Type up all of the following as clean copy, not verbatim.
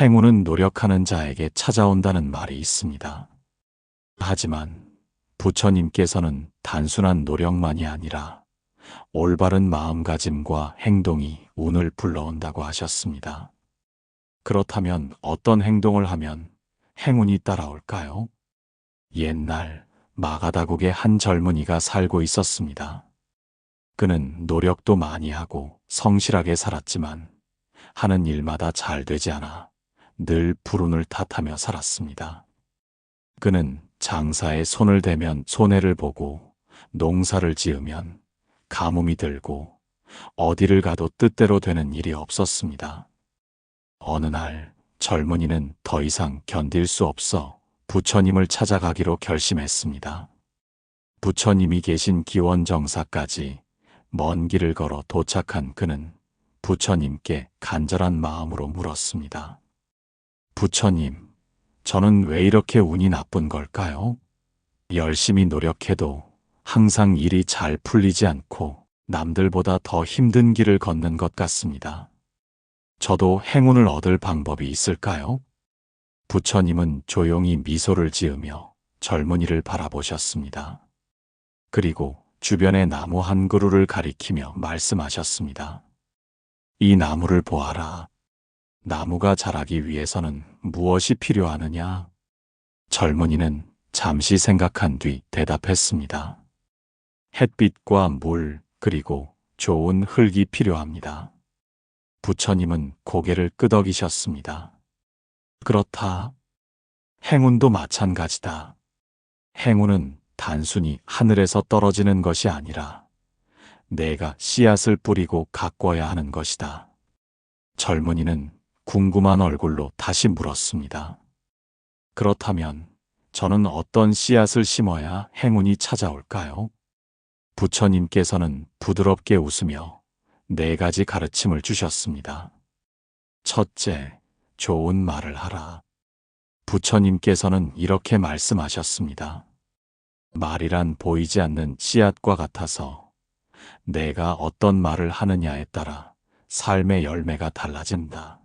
행운은 노력하는 자에게 찾아온다는 말이 있습니다. 하지만 부처님께서는 단순한 노력만이 아니라 올바른 마음가짐과 행동이 운을 불러온다고 하셨습니다. 그렇다면 어떤 행동을 하면 행운이 따라올까요? 옛날 마가다국에 한 젊은이가 살고 있었습니다. 그는 노력도 많이 하고 성실하게 살았지만 하는 일마다 잘 되지 않아 늘 불운을 탓하며 살았습니다. 그는 장사에 손을 대면 손해를 보고 농사를 지으면 가뭄이 들고 어디를 가도 뜻대로 되는 일이 없었습니다. 어느 날 젊은이는 더 이상 견딜 수 없어 부처님을 찾아가기로 결심했습니다. 부처님이 계신 기원정사까지 먼 길을 걸어 도착한 그는 부처님께 간절한 마음으로 물었습니다. 부처님, 저는 왜 이렇게 운이 나쁜 걸까요? 열심히 노력해도 항상 일이 잘 풀리지 않고 남들보다 더 힘든 길을 걷는 것 같습니다. 저도 행운을 얻을 방법이 있을까요? 부처님은 조용히 미소를 지으며 젊은이를 바라보셨습니다. 그리고 주변의 나무 한 그루를 가리키며 말씀하셨습니다. 이 나무를 보아라. 나무가 자라기 위해서는 무엇이 필요하느냐? 젊은이는 잠시 생각한 뒤 대답했습니다. 햇빛과 물, 그리고 좋은 흙이 필요합니다. 부처님은 고개를 끄덕이셨습니다. 그렇다. 행운도 마찬가지다. 행운은 단순히 하늘에서 떨어지는 것이 아니라 내가 씨앗을 뿌리고 가꿔야 하는 것이다. 젊은이는 궁금한 얼굴로 다시 물었습니다. 그렇다면 저는 어떤 씨앗을 심어야 행운이 찾아올까요? 부처님께서는 부드럽게 웃으며 4가지 가르침을 주셨습니다. 첫째, 좋은 말을 하라. 부처님께서는 이렇게 말씀하셨습니다. 말이란 보이지 않는 씨앗과 같아서 내가 어떤 말을 하느냐에 따라 삶의 열매가 달라진다.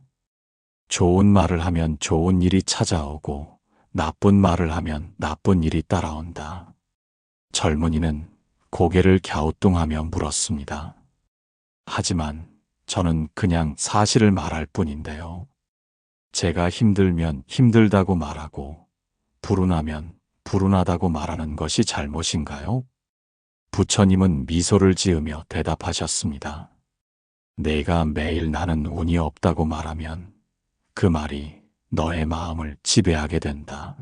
좋은 말을 하면 좋은 일이 찾아오고 나쁜 말을 하면 나쁜 일이 따라온다. 젊은이는 고개를 갸우뚱하며 물었습니다. 하지만 저는 그냥 사실을 말할 뿐인데요. 제가 힘들면 힘들다고 말하고 불운하면 불운하다고 말하는 것이 잘못인가요? 부처님은 미소를 지으며 대답하셨습니다. 내가 매일 나는 운이 없다고 말하면 그 말이 너의 마음을 지배하게 된다.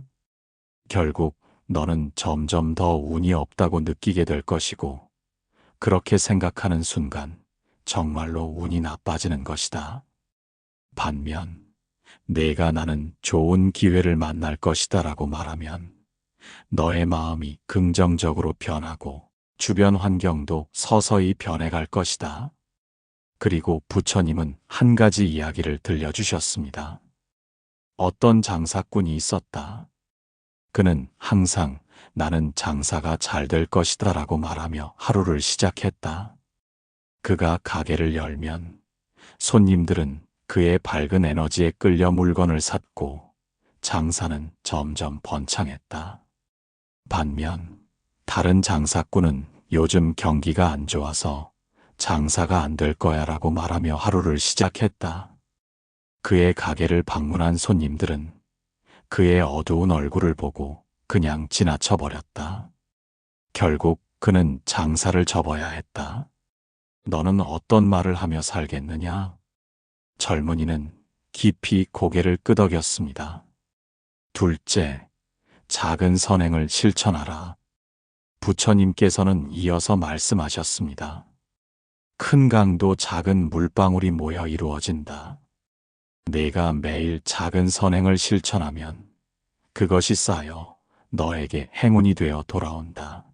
결국 너는 점점 더 운이 없다고 느끼게 될 것이고 그렇게 생각하는 순간 정말로 운이 나빠지는 것이다. 반면 내가 나는 좋은 기회를 만날 것이다 라고 말하면 너의 마음이 긍정적으로 변하고 주변 환경도 서서히 변해갈 것이다. 그리고 부처님은 한 가지 이야기를 들려주셨습니다. 어떤 장사꾼이 있었다. 그는 항상 나는 장사가 잘 될 것이다 라고 말하며 하루를 시작했다. 그가 가게를 열면 손님들은 그의 밝은 에너지에 끌려 물건을 샀고 장사는 점점 번창했다. 반면 다른 장사꾼은 요즘 경기가 안 좋아서 장사가 안 될 거야 라고 말하며 하루를 시작했다. 그의 가게를 방문한 손님들은 그의 어두운 얼굴을 보고 그냥 지나쳐 버렸다. 결국 그는 장사를 접어야 했다. 너는 어떤 말을 하며 살겠느냐? 젊은이는 깊이 고개를 끄덕였습니다. 둘째, 작은 선행을 실천하라. 부처님께서는 이어서 말씀하셨습니다. 큰 강도 작은 물방울이 모여 이루어진다. 내가 매일 작은 선행을 실천하면 그것이 쌓여 너에게 행운이 되어 돌아온다.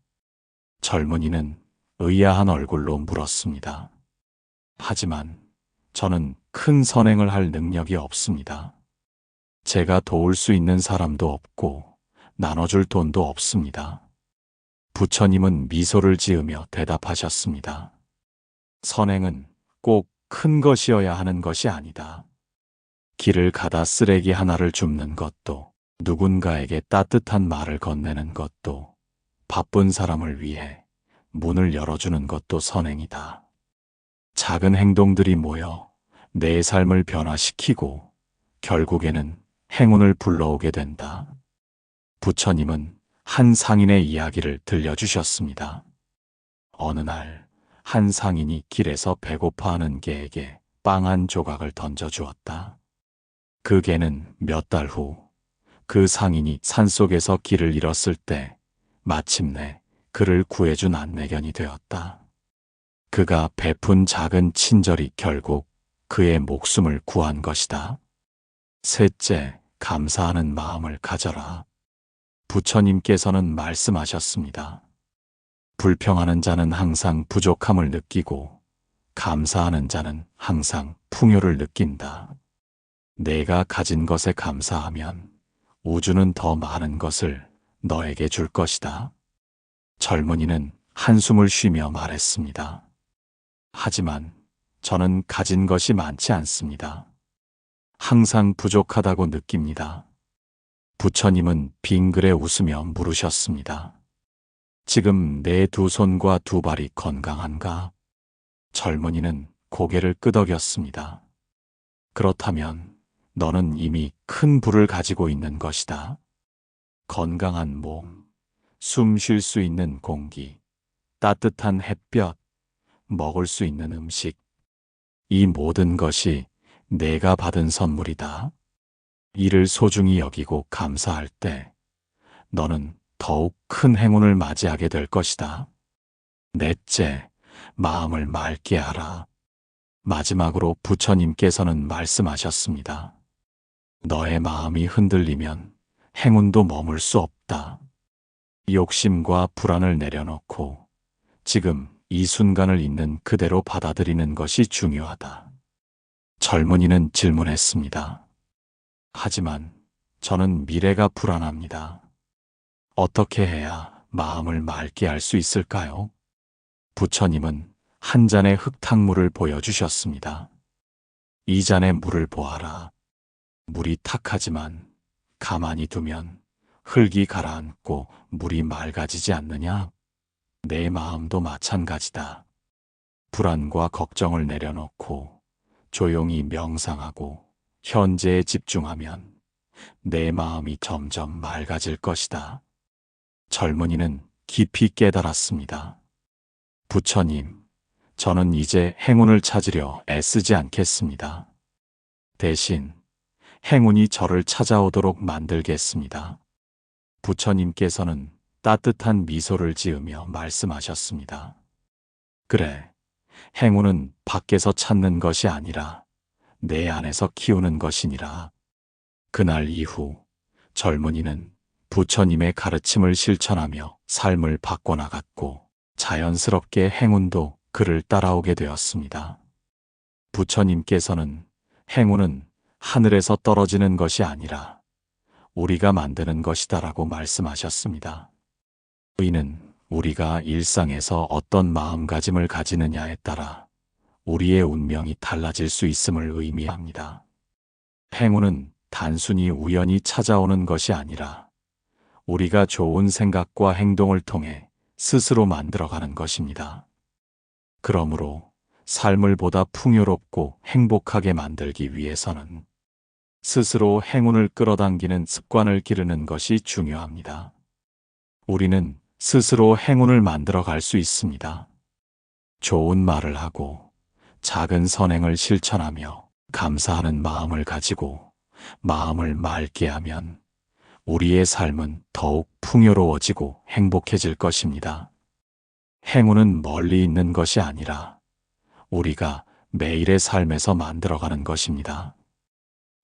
젊은이는 의아한 얼굴로 물었습니다. 하지만 저는 큰 선행을 할 능력이 없습니다. 제가 도울 수 있는 사람도 없고 나눠줄 돈도 없습니다. 부처님은 미소를 지으며 대답하셨습니다. 선행은 꼭 큰 것이어야 하는 것이 아니다. 길을 가다 쓰레기 하나를 줍는 것도, 누군가에게 따뜻한 말을 건네는 것도, 바쁜 사람을 위해 문을 열어주는 것도 선행이다. 작은 행동들이 모여 내 삶을 변화시키고 결국에는 행운을 불러오게 된다. 부처님은 한 상인의 이야기를 들려주셨습니다. 어느 날 한 상인이 길에서 배고파하는 개에게 빵 한 조각을 던져주었다. 그 개는 몇 달 후 그 상인이 산속에서 길을 잃었을 때 마침내 그를 구해준 안내견이 되었다. 그가 베푼 작은 친절이 결국 그의 목숨을 구한 것이다. 셋째, 감사하는 마음을 가져라. 부처님께서는 말씀하셨습니다. 불평하는 자는 항상 부족함을 느끼고 감사하는 자는 항상 풍요를 느낀다. 내가 가진 것에 감사하면 우주는 더 많은 것을 너에게 줄 것이다. 젊은이는 한숨을 쉬며 말했습니다. 하지만 저는 가진 것이 많지 않습니다. 항상 부족하다고 느낍니다. 부처님은 빙그레 웃으며 물으셨습니다. 지금 내 두 손과 두 발이 건강한가? 젊은이는 고개를 끄덕였습니다. 그렇다면 너는 이미 큰 부를 가지고 있는 것이다. 건강한 몸, 숨 쉴 수 있는 공기, 따뜻한 햇볕, 먹을 수 있는 음식. 이 모든 것이 내가 받은 선물이다. 이를 소중히 여기고 감사할 때 너는 더욱 큰 행운을 맞이하게 될 것이다. 넷째, 마음을 맑게 하라. 마지막으로 부처님께서는 말씀하셨습니다. 너의 마음이 흔들리면 행운도 머물 수 없다. 욕심과 불안을 내려놓고 지금 이 순간을 있는 그대로 받아들이는 것이 중요하다. 젊은이는 질문했습니다. 하지만 저는 미래가 불안합니다. 어떻게 해야 마음을 맑게 할 수 있을까요? 부처님은 한 잔의 흙탕물을 보여주셨습니다. 이 잔의 물을 보아라. 물이 탁하지만 가만히 두면 흙이 가라앉고 물이 맑아지지 않느냐? 내 마음도 마찬가지다. 불안과 걱정을 내려놓고 조용히 명상하고 현재에 집중하면 내 마음이 점점 맑아질 것이다. 젊은이는 깊이 깨달았습니다. 부처님, 저는 이제 행운을 찾으려 애쓰지 않겠습니다. 대신 행운이 저를 찾아오도록 만들겠습니다. 부처님께서는 따뜻한 미소를 지으며 말씀하셨습니다. 그래, 행운은 밖에서 찾는 것이 아니라 내 안에서 키우는 것이니라. 그날 이후 젊은이는 부처님의 가르침을 실천하며 삶을 바꿔나갔고 자연스럽게 행운도 그를 따라오게 되었습니다. 부처님께서는 행운은 하늘에서 떨어지는 것이 아니라 우리가 만드는 것이다라고 말씀하셨습니다. 이는 우리가 일상에서 어떤 마음가짐을 가지느냐에 따라 우리의 운명이 달라질 수 있음을 의미합니다. 행운은 단순히 우연히 찾아오는 것이 아니라 우리가 좋은 생각과 행동을 통해 스스로 만들어가는 것입니다. 그러므로 삶을 보다 풍요롭고 행복하게 만들기 위해서는 스스로 행운을 끌어당기는 습관을 기르는 것이 중요합니다. 우리는 스스로 행운을 만들어 갈 수 있습니다. 좋은 말을 하고 작은 선행을 실천하며 감사하는 마음을 가지고 마음을 맑게 하면 우리의 삶은 더욱 풍요로워지고 행복해질 것입니다. 행운은 멀리 있는 것이 아니라 우리가 매일의 삶에서 만들어가는 것입니다.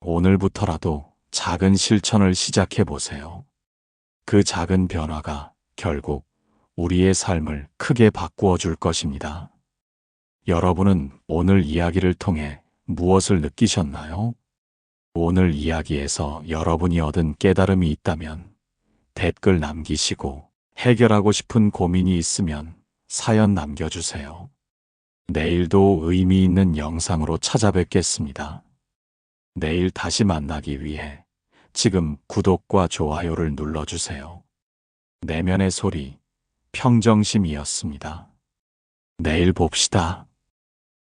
오늘부터라도 작은 실천을 시작해 보세요. 그 작은 변화가 결국 우리의 삶을 크게 바꾸어 줄 것입니다. 여러분은 오늘 이야기를 통해 무엇을 느끼셨나요? 오늘 이야기에서 여러분이 얻은 깨달음이 있다면 댓글 남기시고 해결하고 싶은 고민이 있으면 사연 남겨주세요. 내일도 의미 있는 영상으로 찾아뵙겠습니다. 내일 다시 만나기 위해 지금 구독과 좋아요를 눌러주세요. 내면의 소리, 평정심이었습니다. 내일 봅시다.